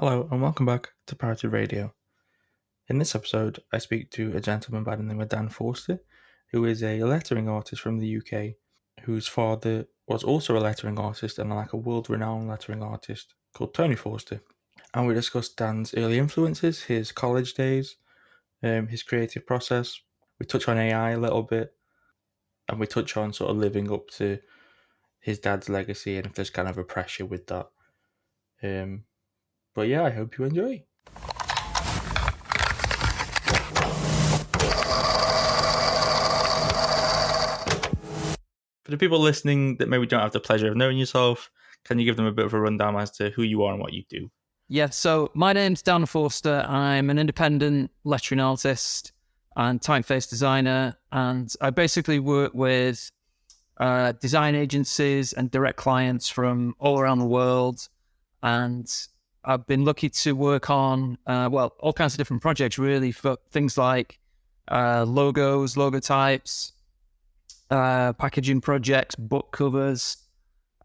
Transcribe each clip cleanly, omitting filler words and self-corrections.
Hello and welcome back to Parity Radio. In this episode, I speak to a gentleman by the name of Dan Forster, who is a lettering artist from the UK, whose father was also a lettering artist and like a world-renowned lettering artist called Tony Forster. And we discussed Dan's early influences, his college days, his creative process. We touch on AI a little bit, and we touch on sort of living up to his dad's legacy and if there's kind of a pressure with that. But yeah, I hope you enjoy. For the people listening that maybe don't have the pleasure of knowing yourself, can you give them a bit of a rundown as to who you are and what you do? Yeah, so my name's Dan Forster. I'm an independent lettering artist and typeface designer, and I basically work with design agencies and direct clients from all around the world. And I've been lucky to work on, all kinds of different projects, really, for things like logos, logotypes, packaging projects, book covers,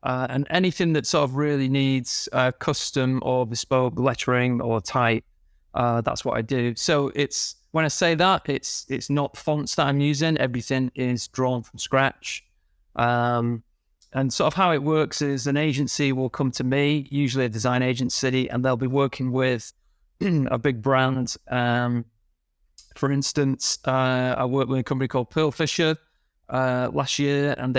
and anything that sort of really needs custom or bespoke lettering or type. That's what I do. So it's when I say that, it's not fonts that I'm using. Everything is drawn from scratch. And sort of how it works is an agency will come to me, usually a design agency, and they'll be working with a big brand. For instance, I worked with a company called Pearl Fisher last year, and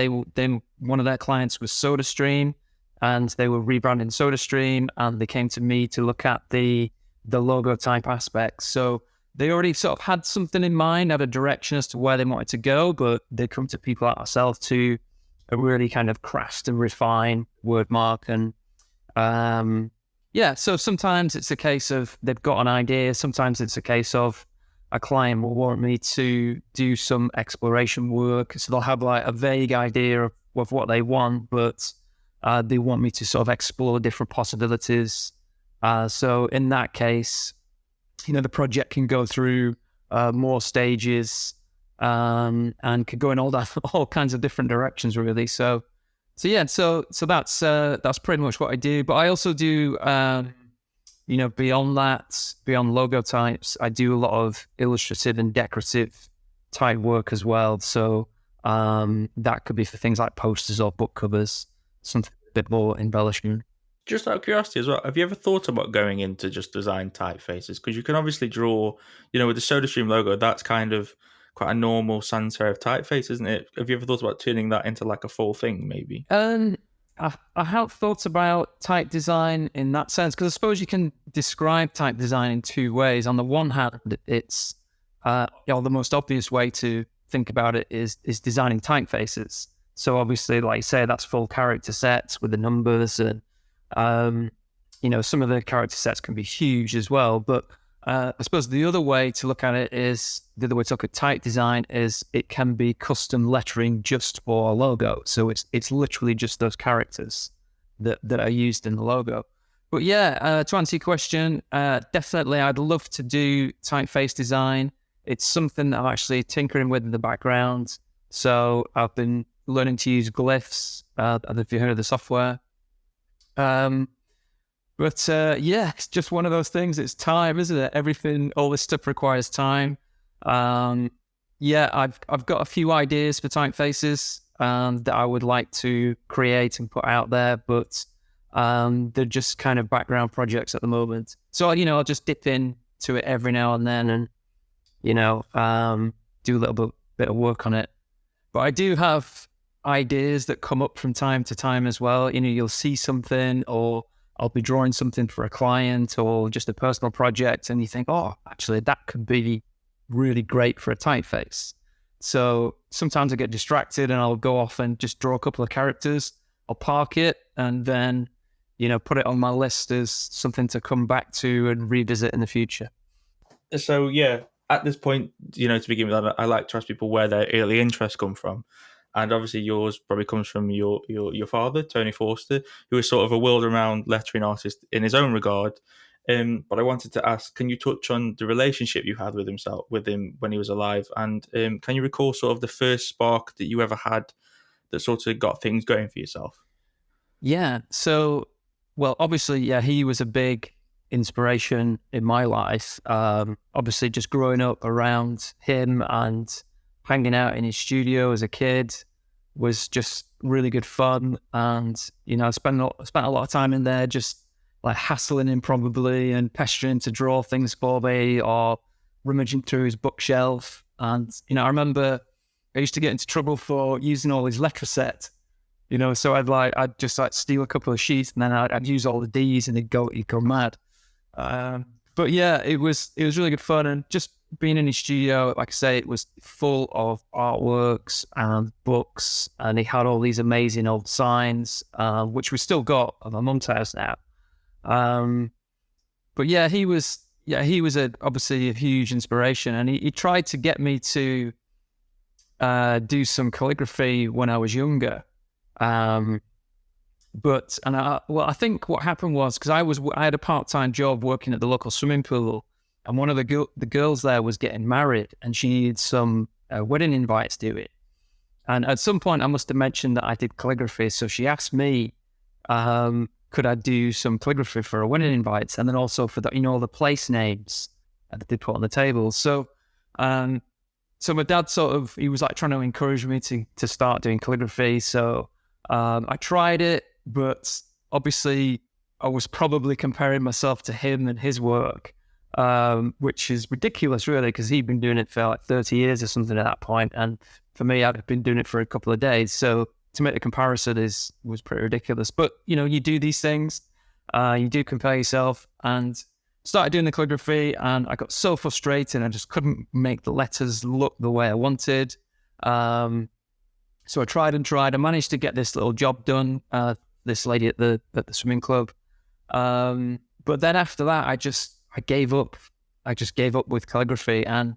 one of their clients was SodaStream, and they were rebranding SodaStream, and they came to me to look at the logo type aspects. So they already sort of had something in mind, had a direction as to where they wanted to go, but they come to people like ourselves to really kind of craft and refine wordmark. And so sometimes it's a case of they've got an idea, sometimes it's a case of a client will want me to do some exploration work. So they'll have like a vague idea of what they want, but they want me to sort of explore different possibilities. So in that case, the project can go through more stages and could go in all kinds of different directions, really. So that's pretty much what I do. But I also do, beyond that, beyond logo types, I do a lot of illustrative and decorative type work as well. So that could be for things like posters or book covers, something a bit more embellishment. Just out of curiosity as well, have you ever thought about going into just design typefaces? Because you can obviously draw, with the SodaStream logo, that's kind of quite a normal sans serif typeface, isn't it? Have you ever thought about turning that into like a full thing, maybe? I have thought about type design in that sense, because I suppose you can describe type design in two ways. On the one hand, it's the most obvious way to think about it is designing typefaces. So obviously, like you say, that's full character sets with the numbers, and some of the character sets can be huge as well. But I suppose the other way to look at it is, the other way to look at type design is it can be custom lettering just for a logo. So it's literally just those characters that are used in the logo. But yeah, to answer your question, definitely I'd love to do typeface design. It's something that I'm actually tinkering with in the background. So I've been learning to use glyphs. I don't know if you heard of the software. But it's just one of those things. It's time, isn't it? All this stuff requires time. I've got a few ideas for typefaces that I would like to create and put out there, but they're just kind of background projects at the moment. So I'll just dip into it every now and then, and do a little bit of work on it. But I do have ideas that come up from time to time as well. You'll see something, or I'll be drawing something for a client or just a personal project, and you think, oh, actually that could be really great for a typeface. So sometimes I get distracted and I'll go off and just draw a couple of characters. I'll park it and then, put it on my list as something to come back to and revisit in the future. So yeah, at this point, to begin with, I like to ask people where their early interests come from. And obviously yours probably comes from your father, Tony Forster, who is sort of a world-renowned lettering artist in his own regard. But I wanted to ask, can you touch on the relationship you had with him when he was alive? And can you recall sort of the first spark that you ever had that sort of got things going for yourself? Yeah. So, well, obviously, yeah, he was a big inspiration in my life. Obviously, just growing up around him and hanging out in his studio as a kid was just really good fun. And, I spent a lot of time in there just like hassling him probably and pestering him to draw things for me or rummaging through his bookshelf. And, I remember I used to get into trouble for using all his letter set. So I'd just like steal a couple of sheets and then I'd use all the D's and he'd go mad. But yeah, it was really good fun, and just being in his studio, like I say, it was full of artworks and books, and he had all these amazing old signs, which we still got at my mum's house now. But yeah, he was obviously a huge inspiration, and he tried to get me to do some calligraphy when I was younger. I think what happened was, because I had a part-time job working at the local swimming pool, and one of the girls there was getting married, and she needed some wedding invites to it. And at some point, I must have mentioned that I did calligraphy, so she asked me, could I do some calligraphy for her wedding invites, and then also for the all the place names that they put on the table. So my dad he was like trying to encourage me to start doing calligraphy. So I tried it, but obviously I was probably comparing myself to him and his work, which is ridiculous really, because he'd been doing it for like 30 years or something at that point. And for me, I'd been doing it for a couple of days. So to make the comparison was pretty ridiculous. But, you do these things, you do compare yourself, and started doing the calligraphy, and I got so frustrated. I just couldn't make the letters look the way I wanted. So I tried and tried. I managed to get this little job done, this lady at the swimming club. But then after that, I gave up. I just gave up with calligraphy. And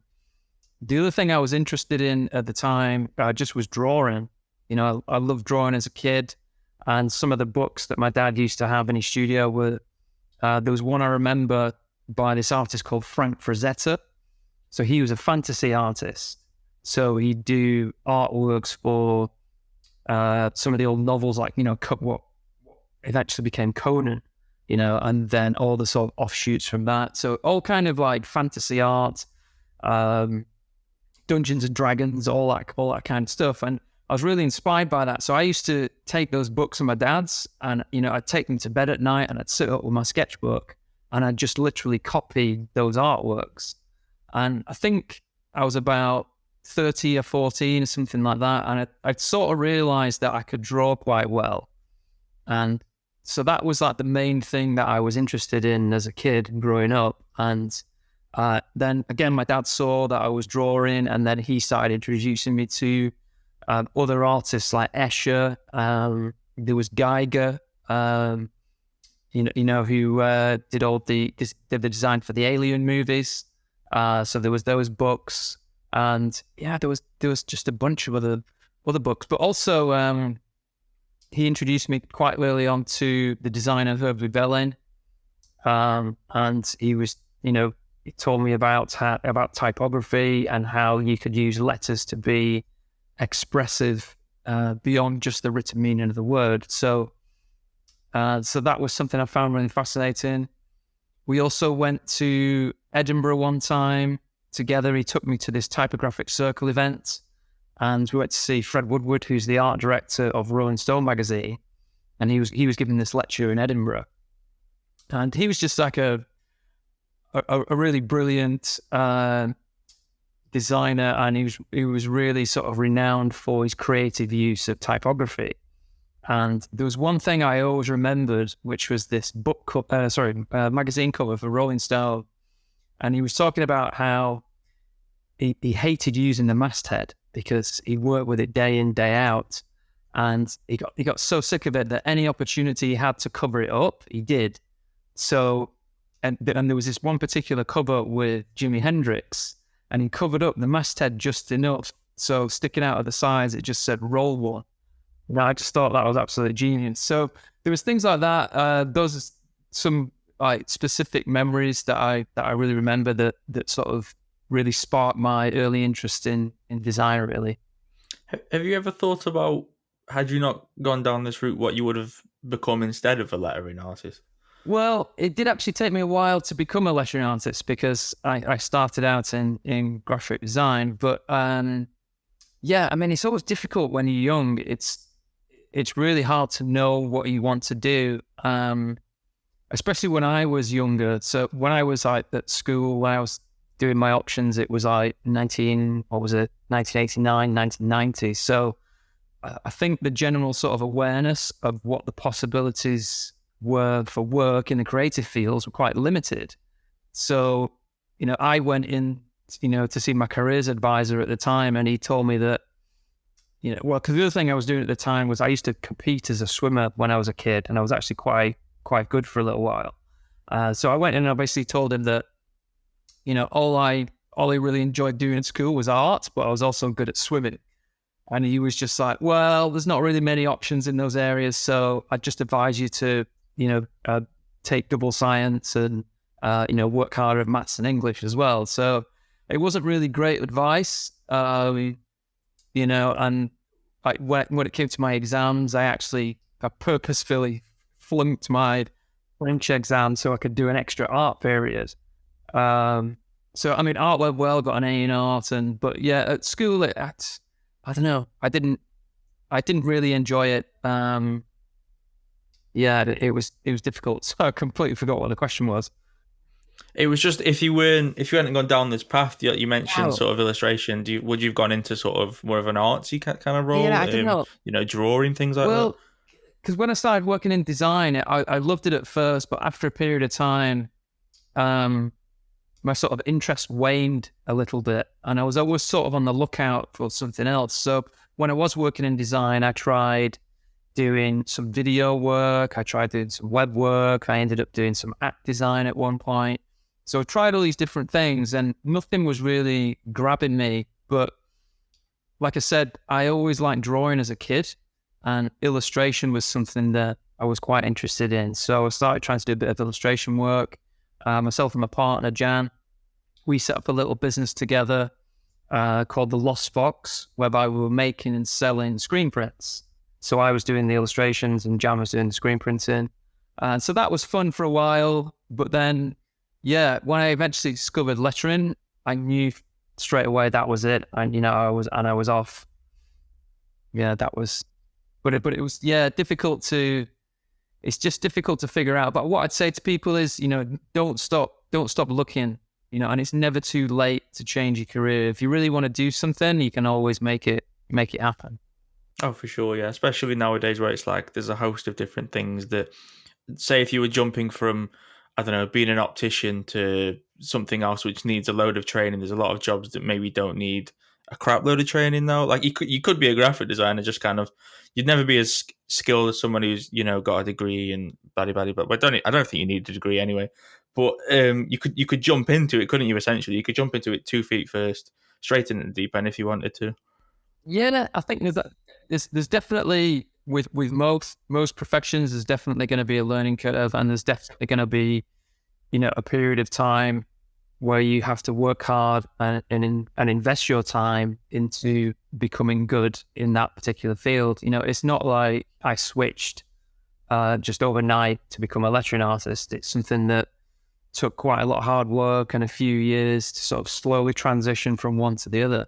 the other thing I was interested in at the time, just was drawing. I loved drawing as a kid. And some of the books that my dad used to have in his studio were, there was one I remember by this artist called Frank Frazetta. So he was a fantasy artist. So he'd do artworks for some of the old novels, like, what eventually became Conan, and then all the sort of offshoots from that. So all kind of like fantasy art, Dungeons and Dragons, all that kind of stuff. And I was really inspired by that. So I used to take those books of my dad's and, I'd take them to bed at night and I'd sit up with my sketchbook and I'd just literally copy those artworks. And I think I was about 30 or 14 or something like that. And I'd sort of realized that I could draw quite well. And so that was like the main thing that I was interested in as a kid growing up. And then again, my dad saw that I was drawing, and then he started introducing me to other artists like Escher. There was Geiger, who did the design for the Alien movies. So there was those books. And yeah, there was just a bunch of other books, but also he introduced me quite early on to the designer Herb Vebelen, and he was, he told me about typography and how you could use letters to be expressive beyond just the written meaning of the word. So that was something I found really fascinating. We also went to Edinburgh one time together. He took me to this typographic circle event, and we went to see Fred Woodward, who's the art director of Rolling Stone magazine, and he was giving this lecture in Edinburgh, and he was just like a really brilliant designer, and he was really sort of renowned for his creative use of typography. And there was one thing I always remembered, which was this magazine cover for Rolling Stone. And he was talking about how he hated using the masthead because he worked with it day in, day out. And he got so sick of it that any opportunity he had to cover it up, he did. So, and there was this one particular cover with Jimi Hendrix, and he covered up the masthead just enough. So sticking out of the sides, it just said roll one. And I just thought that was absolutely genius. So there was things like that. Those are some like specific memories that I really remember that sort of really sparked my early interest in design, really. Have you ever thought about, had you not gone down this route, what you would have become instead of a lettering artist? Well, it did actually take me a while to become a lettering artist because I started out in graphic design. But yeah, I mean, it's always difficult when you're young. It's really hard to know what you want to do, especially when I was younger. So when I was like at school, when I was doing my options, it was like 1989, 1990. So I think the general sort of awareness of what the possibilities were for work in the creative fields were quite limited. So, I went in, to see my careers advisor at the time, and he told me that, well, because the other thing I was doing at the time was I used to compete as a swimmer when I was a kid, and I was actually quite good for a little while. So I went in and I basically told him that, all I really enjoyed doing at school was art, but I was also good at swimming. And he was just like, well, there's not really many options in those areas. So I just advise you to, take double science and, work harder at maths and English as well. So it wasn't really great advice, and when it came to my exams, I purposefully flunked my French exam so I could do an extra art period. So, I mean, art went well, got an A in art. But yeah, at school, I don't know. I didn't really enjoy it. Yeah, it was difficult. So I completely forgot what the question was. It was just if you hadn't gone down this path, you mentioned Wow. sort of illustration. Would you've gone into sort of more of an artsy kind of Yeah, role? I don't know. Drawing things like that. Well, because when I started working in design, I loved it at first, but after a period of time, um, my sort of interest waned a little bit, and I was always sort of on the lookout for something else. So when I was working in design, I tried doing some video work, I tried doing some web work, I ended up doing some app design at one point. So I tried all these different things and nothing was really grabbing me. But like I said, I always liked drawing as a kid, and illustration was something that I was quite interested in. So I started trying to do a bit of illustration work. Myself and my partner, Jan, we set up a little business together called The Lost Fox, whereby we were making and selling screen prints. So I was doing the illustrations and Jan was doing the screen printing. And so that was fun for a while. But then, yeah, when I eventually discovered lettering, I knew straight away that was it. And, I was off. Yeah, that was, but it was, yeah, it's just difficult to figure out. But what I'd say to people is, don't stop looking, and it's never too late to change your career. If you really want to do something, you can always make it happen. Oh, for sure, yeah. Especially nowadays where it's like there's a host of different things that, say, if you were jumping from, I don't know, being an optician to something else which needs a load of training, there's a lot of jobs that maybe don't need a crap load of training though. Like you could be a graphic designer, just kind of, you'd never be as skilled as someone who's got a degree and blah blah blah. But I don't think you need a degree anyway. But you could jump into it, couldn't you? Essentially, you could jump into it 2 feet first, straight into the deep end if you wanted to. Yeah, I think there's definitely with most professions, there's definitely going to be a learning curve, and there's definitely going to be a period of time where you have to work hard and invest your time into becoming good in that particular field. It's not like I switched just overnight to become a lettering artist. It's something that took quite a lot of hard work and a few years to sort of slowly transition from one to the other.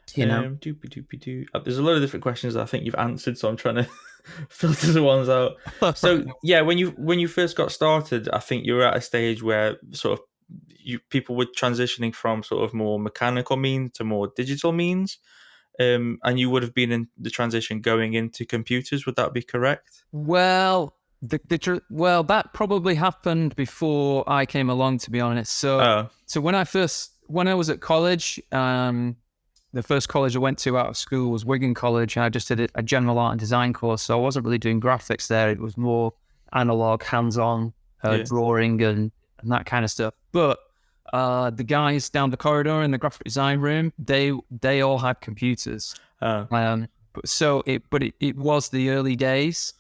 Doopy doopy doo. There's a lot of different questions that I think you've answered, so I'm trying to filter the ones out. So yeah, when you first got started, I think you were at a stage where sort of people were transitioning from sort of more mechanical means to more digital means, and you would have been in the transition going into computers. Would that be correct? Well, well, that probably happened before I came along, to be honest. So, Oh, so when I was at college, the first college I went to out of school was Wigan College, and I just did a general art and design course. So I wasn't really doing graphics there. It was more analog, hands-on yeah. drawing and that kind of stuff. But the guys down the corridor in the graphic design room, they all had computers. Oh, It was the early days.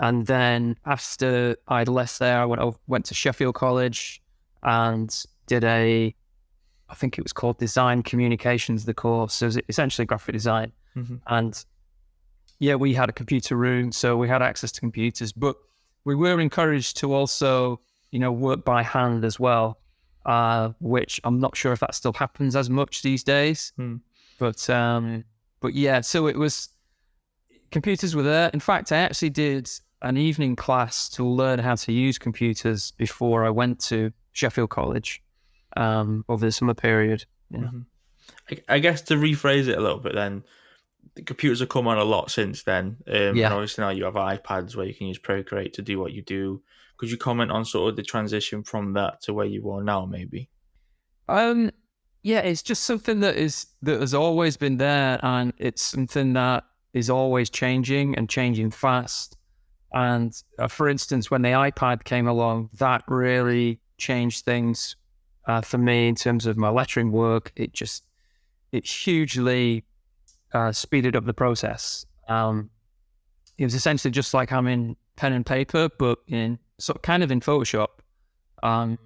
And then after I'd left there, I went to Sheffield College and did I think it was called Design Communications, the course. So it was essentially graphic design. mm-hmm. And yeah, we had a computer room, so we had access to computers. But we were encouraged to also, work by hand as well, which I'm not sure if that still happens as much these days. Hmm. But yeah, so it was computers were there. In fact, I actually did an evening class to learn how to use computers before I went to Sheffield College over the summer period. Mm-hmm. I guess to rephrase it a little bit, then the computers have come on a lot since then, and Yeah. obviously now you have iPads where you can use Procreate to do what you do. Could you comment on sort of the transition from that to where you are now, maybe? Um, yeah, it's just something that has always been there, and it's something that is always changing and changing fast. And for instance, when the iPad came along, that really changed things for me in terms of my lettering work. It hugely speeded up the process. It was essentially just like having pen and paper, but in kind of in Photoshop, um,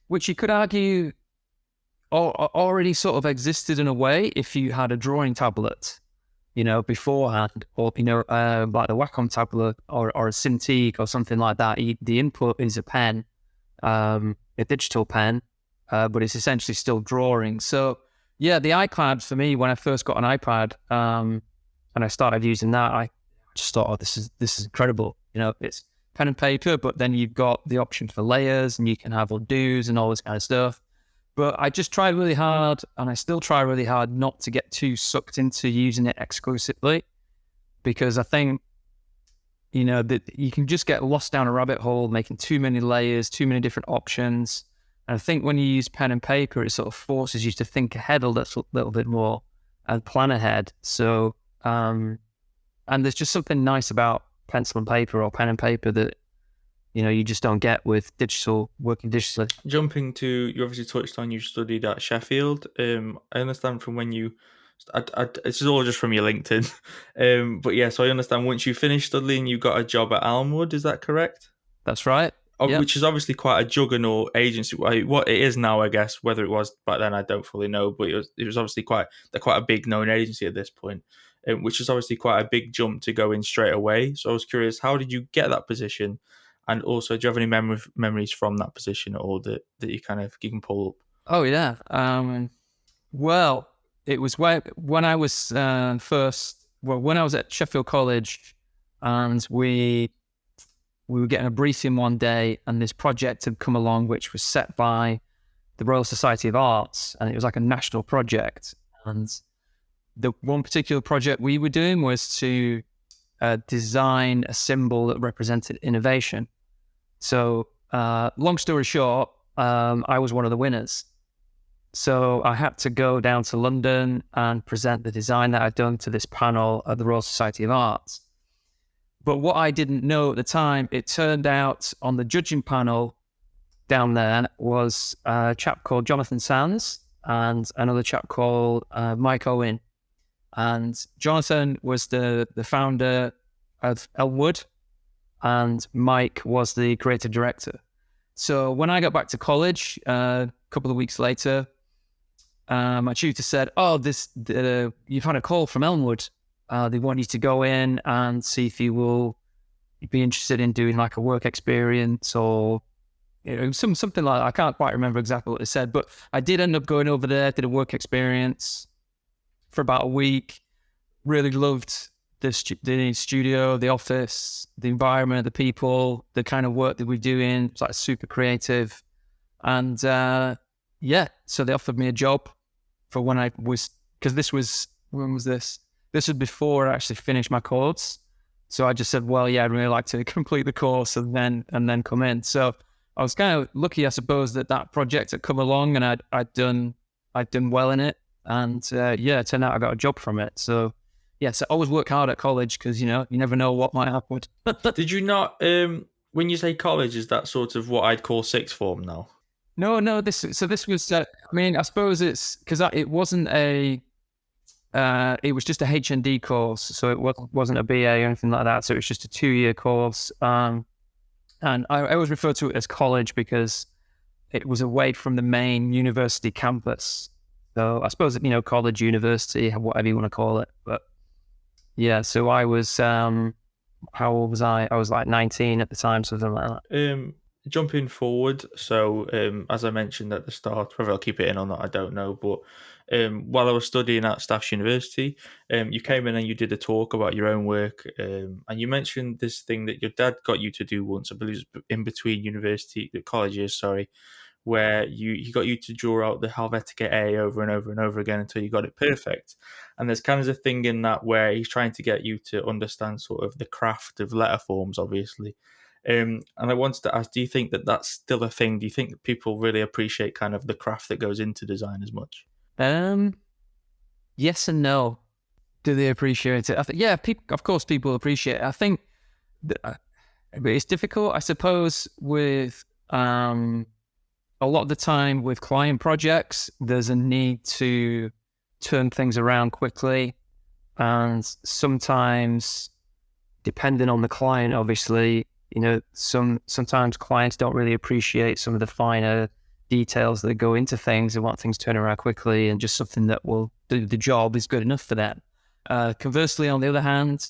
which you could argue already sort of existed in a way if you had a drawing tablet, beforehand, or like the Wacom tablet or a Cintiq or something like that. The input is a pen, a digital pen, but it's essentially still drawing. So yeah, the iPad for me, when I first got an iPad, and I started using that, I just thought, oh, this is incredible. It's pen and paper, but then you've got the option for layers, and you can have undos and all this kind of stuff. But I just tried really hard, and I still try really hard not to get too sucked into using it exclusively, because I think, that you can just get lost down a rabbit hole, making too many layers, too many different options. And I think when you use pen and paper, it sort of forces you to think ahead a little bit more and plan ahead. So, and there's just something nice about pencil and paper or pen and paper that, you just don't get with working digitally. Jumping to, you obviously touched on you studied at Sheffield. I understand from when you, this is all just from your LinkedIn. But yeah, so I understand once you finished studying, you got a job at Almwood. Is that correct? That's right. Yep. Which is obviously quite a juggernaut agency. What it is now, I guess. Whether it was back then, I don't fully know. But it was obviously quite a big known agency at this point, which is obviously quite a big jump to go in straight away. So I was curious, how did you get that position? And also, do you have any memories from that position at all that you can pull up? Oh yeah. Well, it was when I was when I was at Sheffield College, and we were getting a briefing one day, and this project had come along, which was set by the Royal Society of Arts, and it was like a national project. And the one particular project we were doing was to design a symbol that represented innovation. So, long story short, I was one of the winners. So I had to go down to London and present the design that I'd done to this panel at the Royal Society of Arts. But what I didn't know at the time, it turned out on the judging panel down there was a chap called Jonathan Sands and another chap called Mike Owen. And Jonathan was the founder of Elmwood, and Mike was the creative director. So when I got back to college a couple of weeks later, my tutor said, "Oh, you've had a call from Elmwood. They want you to go in and see if you will be interested in doing like a work experience or something like that." I can't quite remember exactly what they said, but I did end up going over there, did a work experience for about a week. Really loved the studio, the office, the environment, the people, the kind of work that we're doing. It's like super creative. And so they offered me a job for when I was, because when was this? This was before I actually finished my course. So I just said, well, yeah, I'd really like to complete the course and then come in. So I was kind of lucky, I suppose, that project had come along and I'd done well in it. And it turned out I got a job from it. So yes, I always work hard at college because, you never know what might happen. Did you not, when you say college, is that sort of what I'd call sixth form now? No, this was, I suppose it's because it wasn't it was just a HND course. So it wasn't a BA or anything like that. So it was just a 2-year course. And I always refer to it as college because it was away from the main university campus. So I suppose, college, university, whatever you want to call it. But yeah, so I was, How old was I? I was like 19 at the time, something like that. Jumping forward, so as I mentioned at the start, whether I'll keep it in or not, I don't know. But while I was studying at Staffs University, you came in and you did a talk about your own work, and you mentioned this thing that your dad got you to do once. I believe it was in between university colleges, sorry, where he got you to draw out the Helvetica A over and over and over again until you got it perfect. And there's kind of a thing in that where he's trying to get you to understand sort of the craft of letter forms, obviously. And I wanted to ask, do you think that that's still a thing? Do you think that people really appreciate kind of the craft that goes into design as much? Um, yes and no. Do they appreciate it? I think, yeah, of course, people appreciate it. I think but it's difficult, I suppose, with a lot of the time with client projects, there's a need to turn things around quickly. And sometimes, depending on the client, obviously, sometimes clients don't really appreciate some of the finer details that go into things. They want things turning around quickly, and just something that will do the job is good enough for them. Conversely, on the other hand,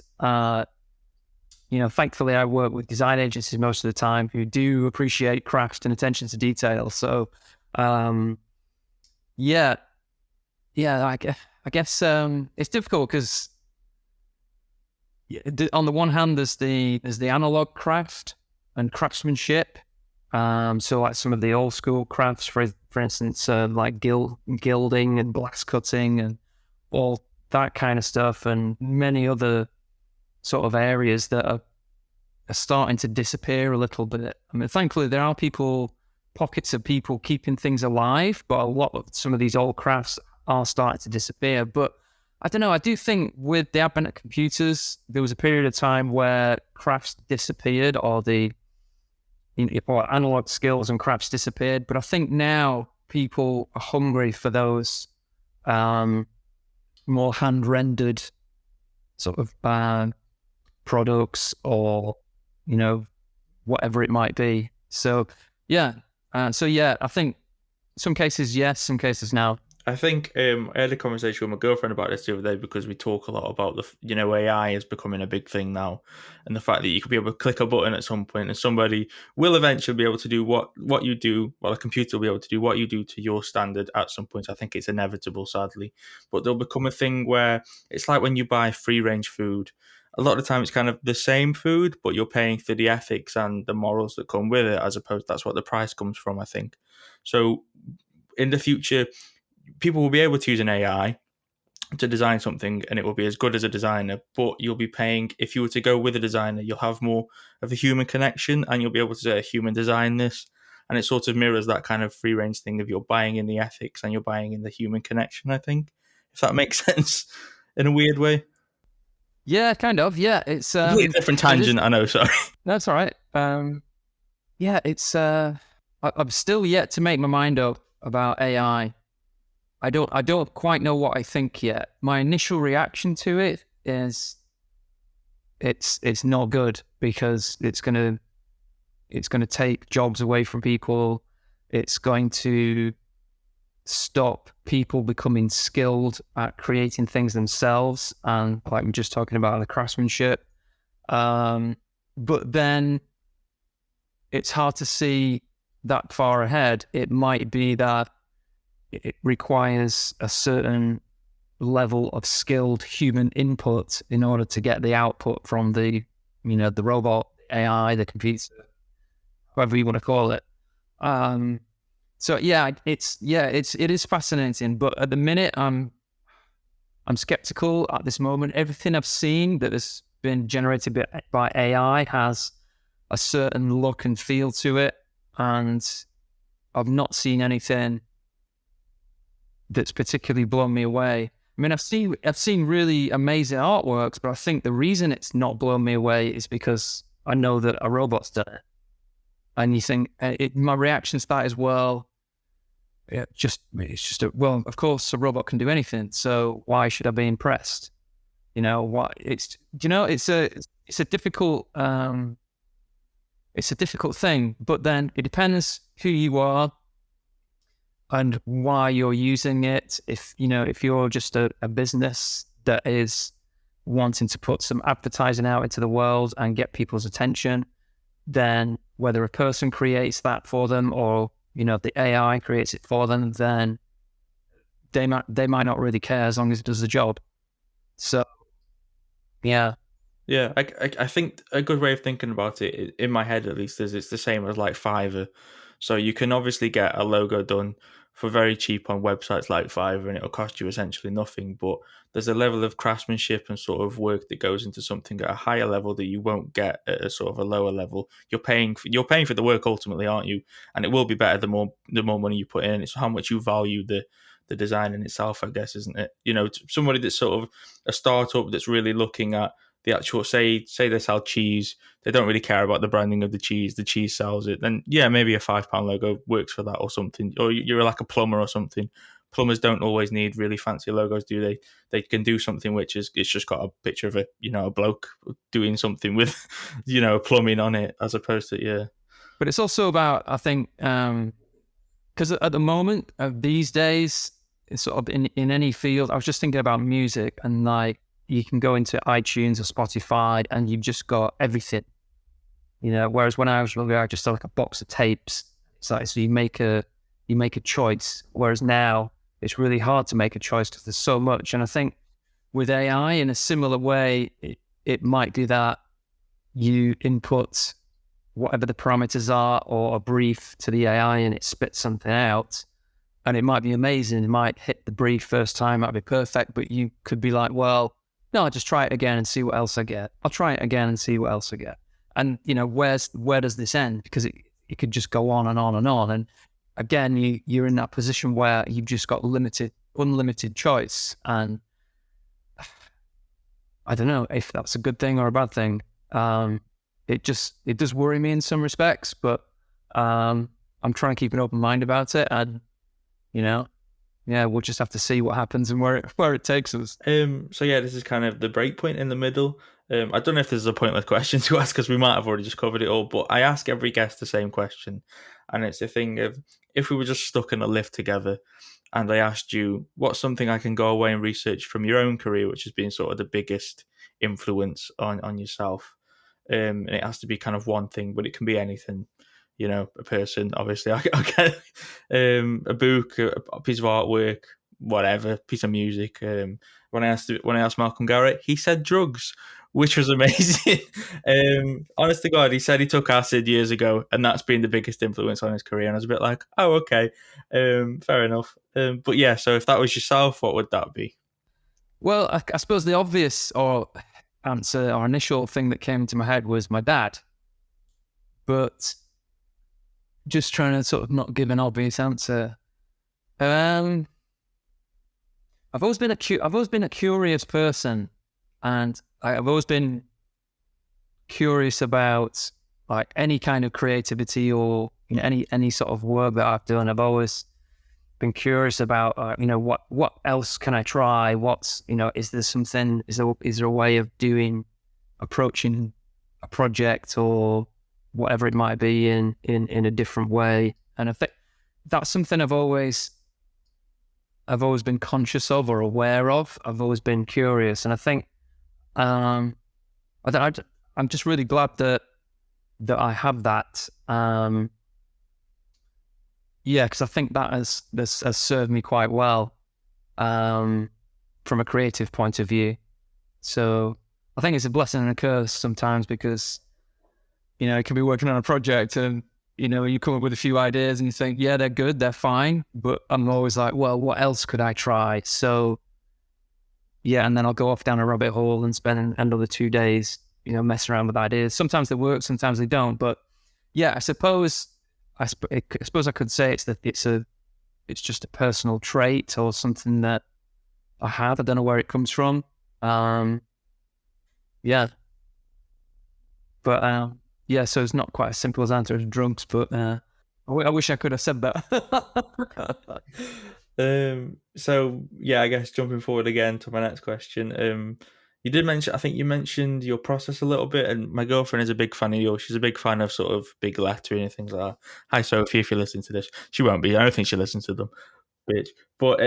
thankfully I work with design agencies most of the time who do appreciate craft and attention to detail. So, yeah, I guess it's difficult because on the one hand, there's the analog craft and craftsmanship. So like some of the old school crafts, for instance, like gilding and glass cutting and all that kind of stuff, and many other sort of areas that are starting to disappear a little bit. I mean, thankfully, there are pockets of people keeping things alive, but a lot of some of these old crafts are starting to disappear. But I don't know, I do think with the advent of computers, there was a period of time where crafts disappeared, or or analog skills and crafts disappeared. But I think now people are hungry for those more hand-rendered sort of products, or whatever it might be. So yeah, I think some cases yes, some cases no. I think I had a conversation with my girlfriend about this the other day, because we talk a lot about AI is becoming a big thing now, and the fact that you could be able to click a button at some point and somebody will eventually be able to do what you do. Well, a computer will be able to do what you do to your standard at some point. I think it's inevitable, sadly, but there'll become a thing where it's like when you buy free range food. A lot of the time, it's kind of the same food, but you're paying for the ethics and the morals that come with it, as opposed that's what the price comes from, I think. So in the future, people will be able to use an AI to design something and it will be as good as a designer, but you'll be paying, if you were to go with a designer, you'll have more of a human connection and you'll be able to say, human design this. And it sort of mirrors that kind of free range thing of you're buying in the ethics and you're buying in the human connection, I think, if that makes sense in a weird way. Yeah, kind of. Yeah, it's Completely different tangent, I know, sorry. That's all right. Yeah, it's I'm still yet to make my mind up about AI. I don't quite know what I think yet. My initial reaction to it is it's not good, because it's gonna take jobs away from people. It's going to stop people becoming skilled at creating things themselves, and like we're just talking about the craftsmanship. But then it's hard to see that far ahead. It might be that it requires a certain level of skilled human input in order to get the output from the robot, AI, the computer, whatever you want to call it. So yeah, it is fascinating, but at the minute I'm skeptical at this moment. Everything I've seen that has been generated by AI has a certain look and feel to it, and I've not seen anything that's particularly blown me away. I mean, I've seen really amazing artworks, but I think the reason it's not blown me away is because I know that a robot's done it. And you think, my reaction to that is, well, it's just well, of course a robot can do anything, so why should I be impressed? It's a difficult thing, but then it depends who you are and why you're using it. If you're just a business that is wanting to put some advertising out into the world and get people's attention, then whether a person creates that for them or, the AI creates it for them, then they might not really care as long as it does the job. So, yeah. Yeah, I think a good way of thinking about it, in my head at least, is it's the same as like Fiverr. So you can obviously get a logo done for very cheap on websites like Fiverr, and it'll cost you essentially nothing. But there's a level of craftsmanship and sort of work that goes into something at a higher level that you won't get at a sort of a lower level. You're paying for the work ultimately, aren't you? And it will be better the more money you put in. It's how much you value the design in itself, I guess, isn't it? Somebody that's sort of a startup that's really looking at the actual, say they sell cheese, they don't really care about the branding of the cheese sells it, then yeah, maybe a £5 logo works for that or something. Or you're like a plumber or something. Plumbers don't always need really fancy logos, do they? They can do something which is, it's just got a picture of a bloke doing something with plumbing on it, as opposed to, yeah. But it's also about, I think, because at the moment, these days, it's sort of in any field, I was just thinking about music, and like, you can go into iTunes or Spotify and you've just got everything, whereas when I was younger, I just saw like a box of tapes. So you make a choice, whereas now it's really hard to make a choice because there's so much. And I think with AI, in a similar way, it might be that you input whatever the parameters are or a brief to the AI and it spits something out, and it might be amazing. It might hit the brief first time, might be perfect, but you could be like, well, no, I'll just try it again and see what else I get. I'll try it again and see what else I get. And, where does this end? Because it could just go on and on and on. And again, you're in that position where you've just got unlimited choice. And I don't know if that's a good thing or a bad thing. It does worry me in some respects, but I'm trying to keep an open mind about it. And, yeah, we'll just have to see what happens and where it takes us. So yeah, this is kind of the break point in the middle. I don't know if this is a pointless question to ask because we might have already just covered it all, but I ask every guest the same question, and it's a thing of, if we were just stuck in a lift together and I asked you what's something I can go away and research from your own career, which has been sort of the biggest influence on yourself. And it has to be kind of one thing, but it can be anything. A person, obviously, I get a book, a piece of artwork, whatever, piece of music. When I asked Malcolm Garrett, he said drugs, which was amazing. Honest to God, he said he took acid years ago, and that's been the biggest influence on his career. And I was a bit like, oh, okay, fair enough. But yeah, so if that was yourself, what would that be? Well, I suppose the obvious answer or initial thing that came into my head was my dad. But just trying to sort of not give an obvious answer. I've always been a curious person, and I've always been curious about like any kind of creativity or any sort of work that I've done. I've always been curious about what else can I try? Is there something? Is there a way of approaching a project or whatever it might be in a different way? And I think that's something I've always been conscious of or aware of. I've always been curious, and I think I'm just really glad that I have that. Because I think that has served me quite well from a creative point of view. So I think it's a blessing and a curse sometimes, because you can be working on a project and you come up with a few ideas and you think, yeah, they're good, they're fine, but I'm always like, well, what else could I try? So yeah, and then I'll go off down a rabbit hole and spend another 2 days messing around with ideas. Sometimes they work, sometimes they don't, but yeah, I suppose I could say it's just a personal trait or something that I have. I don't know where it comes from. Yeah, but yeah, so it's not quite as simple as answer as drugs, but I wish I could have said that. So yeah, I guess jumping forward again to my next question. You did mention, I think you mentioned your process a little bit, and my girlfriend is a big fan of yours. She's a big fan of sort of big lettering and things like that. Hi, Sophie, if you listen to this. She won't be. I don't think she listens to them. bitch. But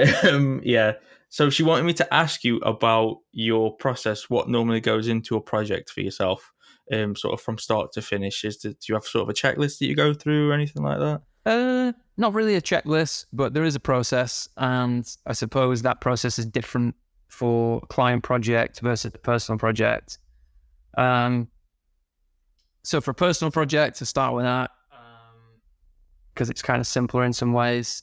yeah. So she wanted me to ask you about your process. What normally goes into a project for yourself, sort of from start to finish. Do you have sort of a checklist that you go through or anything like that? Not really a checklist, but there is a process, and I suppose that process is different for client project versus the personal project. So for a personal project, to start with that, because it's kind of simpler in some ways.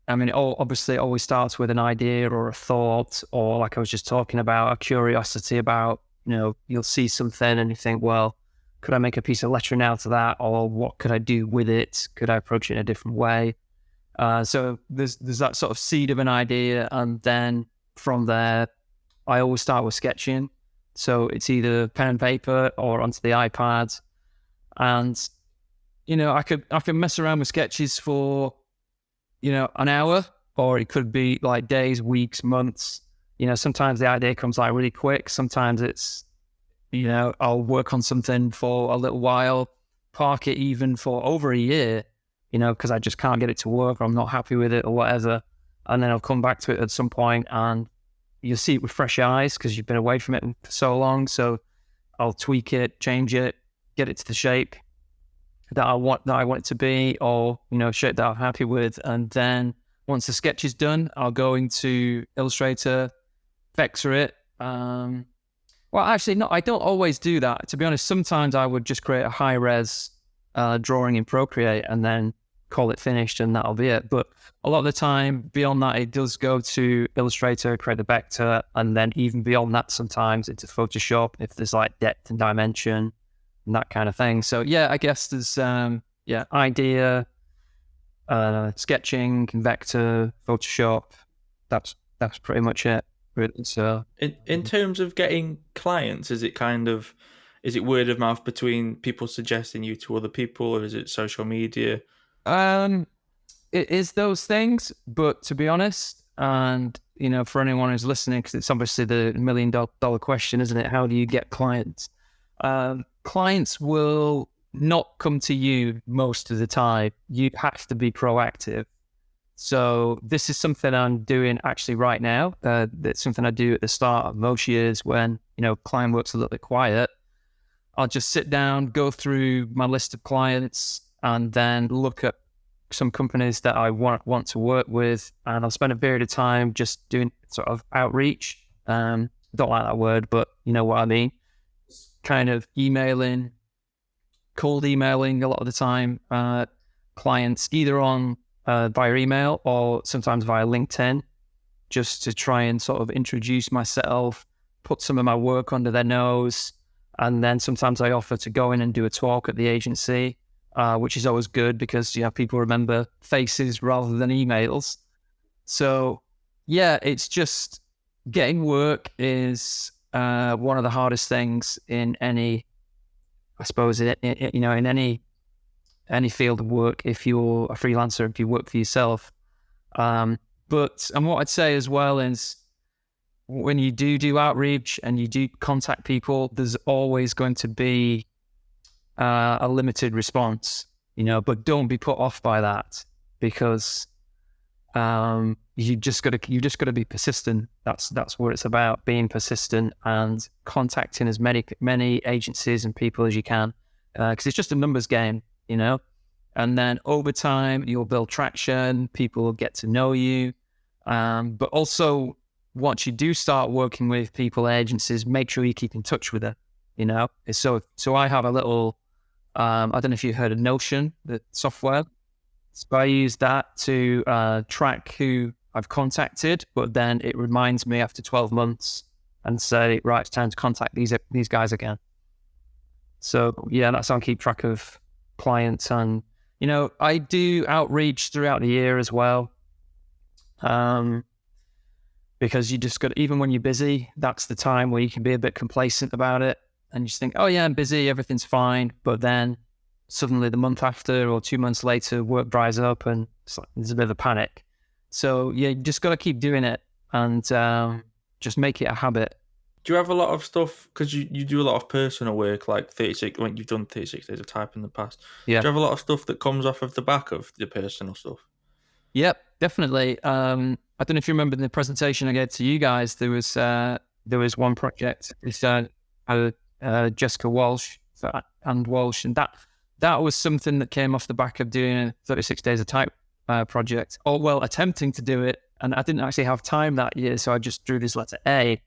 I mean, obviously it always starts with an idea or a thought, or like I was just talking about, a curiosity about, you'll see something and you think, well, could I make a piece of lettering out of that? Or what could I do with it? Could I approach it in a different way? So there's that sort of seed of an idea. And then from there, I always start with sketching. So it's either pen and paper or onto the iPad. And, I could mess around with sketches for, an hour, or it could be like days, weeks, months. Sometimes the idea comes like really quick. Sometimes it's, I'll work on something for a little while, park it even for over a year, because I just can't get it to work, or I'm not happy with it or whatever. And then I'll come back to it at some point and you'll see it with fresh eyes because you've been away from it for so long. So I'll tweak it, change it, get it to the shape that I want it to be, or, shape that I'm happy with. And then once the sketch is done, I'll go into Illustrator, vector it. Well, actually, no, I don't always do that. To be honest, sometimes I would just create a high-res drawing in Procreate and then call it finished, and that'll be it. But a lot of the time, beyond that, it does go to Illustrator, create the vector, and then even beyond that, sometimes it's a Photoshop if there's like depth and dimension and that kind of thing. So yeah, I guess there's idea, sketching, vector, Photoshop. That's pretty much it. So In terms of getting clients, is it word of mouth between people suggesting you to other people, or is it social media? It is those things, but to be honest, and for anyone who's listening, because it's obviously the $1 million question, isn't it? How do you get clients? Clients will not come to you most of the time. You have to be proactive. So this is something I'm doing actually right now. That's something I do at the start of most years when, client work's a little bit quiet. I'll just sit down, go through my list of clients, and then look at some companies that I want to work with. And I'll spend a period of time just doing sort of outreach. Don't like that word, but you know what I mean. Kind of emailing, cold emailing a lot of the time, clients either on via email or sometimes via LinkedIn, just to try and sort of introduce myself, put some of my work under their nose. And then sometimes I offer to go in and do a talk at the agency, which is always good because, people remember faces rather than emails. So yeah, it's just getting work is one of the hardest things in any, I suppose, in any field of work, if you're a freelancer, if you work for yourself. And what I'd say as well is when you do outreach and you do contact people, there's always going to be a limited response, but don't be put off by that because you just got to be persistent. That's what it's about, being persistent and contacting as many agencies and people as you can, because it's just a numbers game. And then over time, you'll build traction, people will get to know you. But also, once you do start working with people, agencies, make sure you keep in touch with them, So I have a little, I don't know if you heard of Notion, the software. So I use that to track who I've contacted, but then it reminds me after 12 months and say, right, it's time to contact these guys again. So yeah, that's how I keep track of clients. And I do outreach throughout the year as well, because you just got, even when you're busy, that's the time where you can be a bit complacent about it and you just think, oh yeah, I'm busy, everything's fine. But then suddenly the month after or 2 months later, work dries up and there's a bit of a panic. So yeah, you just got to keep doing it and just make it a habit. Do you have a lot of stuff, because you do a lot of personal work, like 36, when you've done 36 days of type in the past. Yeah. Do you have a lot of stuff that comes off of the back of the personal stuff? Yep, definitely. I don't know if you remember the presentation I gave to you guys. There was one project. It's Jessica Walsh and Walsh, and that was something that came off the back of doing a 36 Days of Type project, or well, attempting to do it. And I didn't actually have time that year, so I just drew this letter A,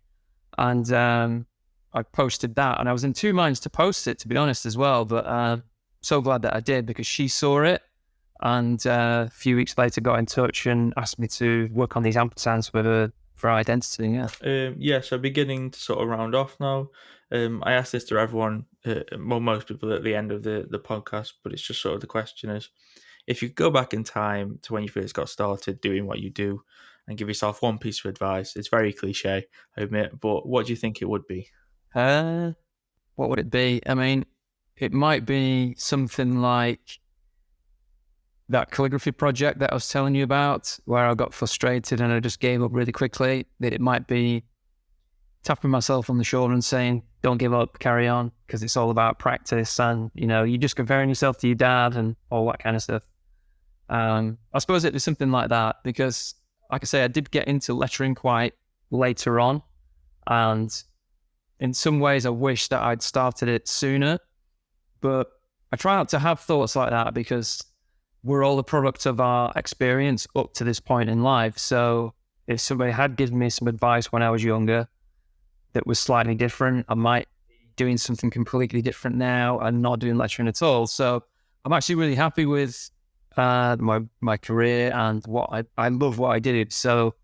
and I posted that. And I was in two minds to post it, to be honest, as well. But so glad that I did, because she saw it, and a few weeks later got in touch and asked me to work on these ampersands with her for identity. Yeah. So beginning to sort of round off now. I ask this to everyone, well, most people at the end of the podcast, but it's just sort of the question is, if you could go back in time to when you first got started doing what you do and give yourself one piece of advice, it's very cliche, I admit, but what do you think it would be? What would it be? I mean, it might be something like that calligraphy project that I was telling you about, where I got frustrated and I just gave up really quickly. That it might be tapping myself on the shoulder and saying, don't give up, carry on, because it's all about practice, and you're just comparing yourself to your dad and all that kind of stuff. I suppose it was something like that, because like I say, I did get into lettering quite later on, and in some ways I wish that I'd started it sooner, but I try not to have thoughts like that, because we're all a product of our experience up to this point in life. So if somebody had given me some advice when I was younger that was slightly different, I might be doing something completely different now and not doing lettering at all. So I'm actually really happy with my career and what I love what I did. So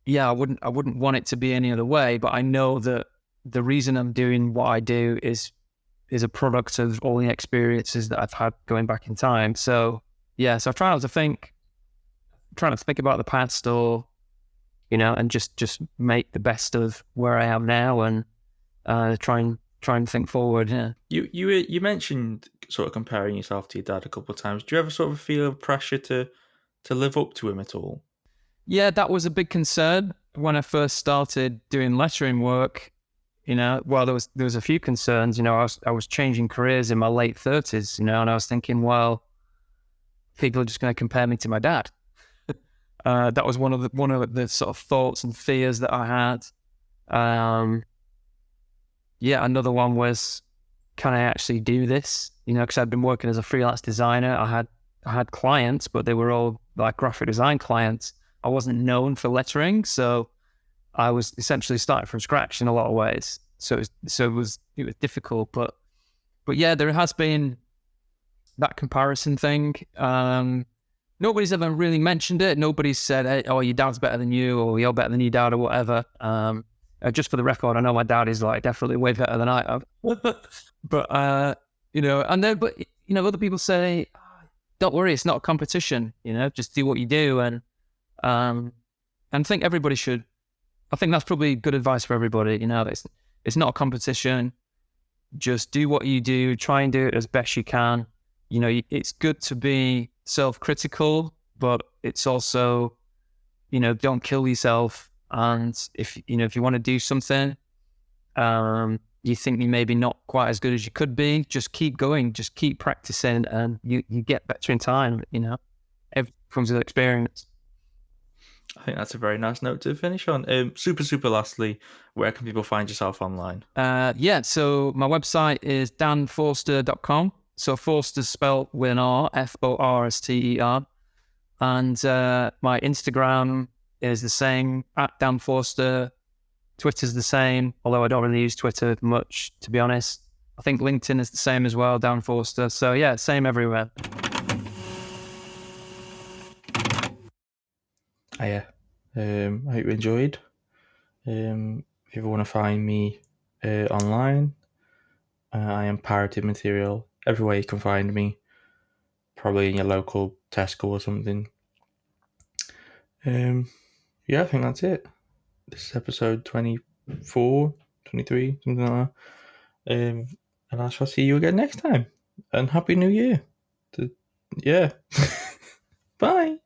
yeah, I wouldn't want it to be any other way, but I know that the reason I'm doing what I do is a product of all the experiences that I've had going back in time. So yeah, so I try not to think about the past, or and just make the best of where I am now, and try and think forward. Yeah. You mentioned sort of comparing yourself to your dad a couple of times. Do you ever sort of feel pressure to live up to him at all? Yeah, that was a big concern when I first started doing lettering work. Well, there was a few concerns. I was changing careers in my late 30s. And I was thinking, well, people are just going to compare me to my dad. That was one of the sort of thoughts and fears that I had. Yeah, another one was, can I actually do this? Because I'd been working as a freelance designer. I had clients, but they were all like graphic design clients. I wasn't known for lettering, so I was essentially starting from scratch in a lot of ways. So it was difficult, but yeah, there has been that comparison thing. Nobody's ever really mentioned it. Nobody's said, hey, "Oh, your dad's better than you," or "You're better than your dad," or whatever. Just for the record, I know my dad is like definitely way better than I am. But other people say, "Don't worry, it's not a competition. Just do what you do," and I think everybody should. I think that's probably good advice for everybody. It's not a competition. Just do what you do. Try and do it as best you can. It's good to be self-critical, but it's also, don't kill yourself. And if you want to do something, you think you maybe not quite as good as you could be, just keep going, just keep practicing, and you get better in time. Everything comes with experience. I think that's a very nice note to finish on. Super lastly, where can people find yourself online? So my website is danforster.com. So Forster spelled with an R, Forster. And my Instagram is the same, @Dan Forster. Twitter's the same, although I don't really use Twitter much, to be honest. I think LinkedIn is the same as well, Dan Forster. So yeah, same everywhere. Yeah. I hope you enjoyed. If you ever want to find me online, I am Pirated Material. Everywhere you can find me. Probably in your local Tesco or something. Yeah, I think that's it. This is episode 24, 23, something like that. And I shall see you again next time. And Happy New Year. Yeah. Bye.